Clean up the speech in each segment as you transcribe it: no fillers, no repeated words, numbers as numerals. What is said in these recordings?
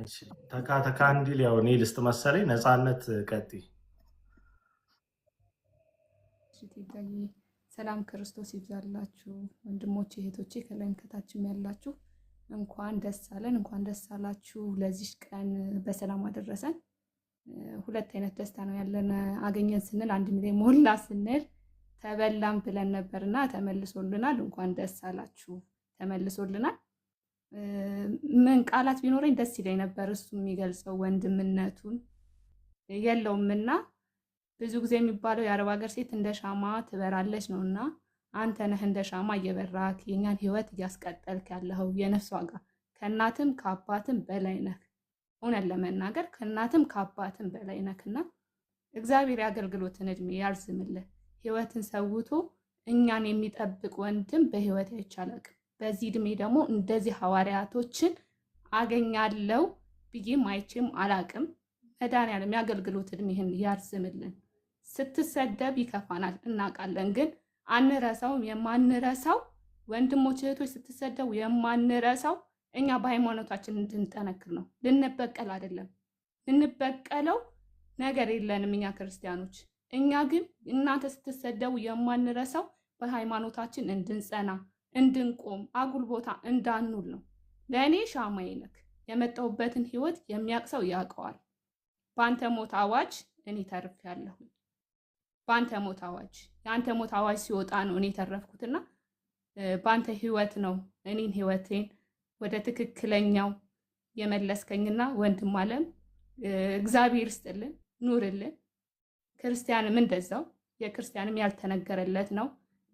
እሺ ተካ ተካ እንዲል ያው እኔ ልስጥ መሰለኝ። ነፃነት ቀጥይ። ቲታዬ ሰላም ክርስቶስ ይብዛላችሁ ወንድሞቼ እህቶቼ፣ ከላይም ከታችም ያላችሁ እንኳን ደስ አለን፣ እንኳን ደስ አላችሁ። ለዚህ ቀን በሰላም አደረሰን። ሁለት አይነት ደስታ ነው ያለን። አገኘን ስንል 1 ሚሊዮን ሞላ ስንል ተበላም ብለን ነበርና ተመልሶልናል። እንኳን ደስ አላችሁ፣ ተመልሶልናል። ምን ቃላት ቢኖረኝ ደስ ይለኝ ነበር። እሱ የሚገልጸው ወንድምነቱን የለውምና ብዙ ጊዜ የሚባለው የአረብ ሀገር ሴት እንደ ሻማ ትበራለች ነውና አንተ ነህ እንደ ሻማ እየበራክ የኛን ህይወት እያስቀጠልክ ያለኸው። የነፍስ ዋጋ ከእናትም ከአባትም በላይ ነህ። እውነት ለመናገር ከእናትም ከአባትም በላይ ነህና እግዚአብሔር የአገልግሎትን እድሜ ያርዝምልህ። ህይወትን ሰውቶ እኛን የሚጠብቅ ወንድም በህይወት አይቻልም። በዚህ እድሜ ደግሞ እንደዚህ ሐዋርያቶችን አገኛለሁ ብዬም አይቼም አላቅም። መድኃኒዓለም የአገልግሎት እድሜህን ያርዝምልን። ስትሰደብ ይከፋናል እናውቃለን፣ ግን አንረሳውም። የማንረሳው ወንድሞች እህቶች ስትሰደቡ የማንረሳው እኛ በሃይማኖታችን እንድንጠነክር ነው። ልንበቀል አይደለም። ልንበቀለው ነገር የለንም እኛ ክርስቲያኖች። እኛ ግን እናንተ ስትሰደቡ የማንረሳው በሃይማኖታችን እንድንጸና እንድንቆም አጉል ቦታ እንዳንውል ነው። ለእኔ ሻማዬ ነክ የመጣሁበትን ህይወት የሚያቅሰው ያውቀዋል። በአንተ ሞት አዋጅ እኔ ተርፌያለሁ። በአንተ ሞት አዋጅ የአንተ ሞት አዋጅ ሲወጣ ነው እኔ ተረፍኩትና በአንተ ህይወት ነው እኔን ህይወቴን ወደ ትክክለኛው የመለስከኝና ወንድም አለም እግዚአብሔር ይስጥልን፣ ኑርልን። ክርስቲያንም እንደዛው የክርስቲያንም ያልተነገረለት ነው።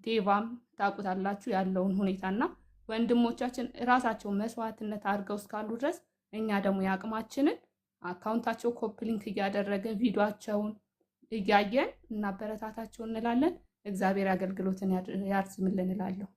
ዴቫም ታውቁታላችሁ ያለውን ሁኔታና ወንድሞቻችን ራሳቸው መስዋዕትነት አድርገው እስካሉ ድረስ እኛ ደግሞ የአቅማችንን አካውንታቸው ኮፒ ሊንክ እያደረግን ቪዲዮአቸውን እያየን እናበረታታቸው እንላለን። እግዚአብሔር አገልግሎትን ያርዝምልን እላለሁ።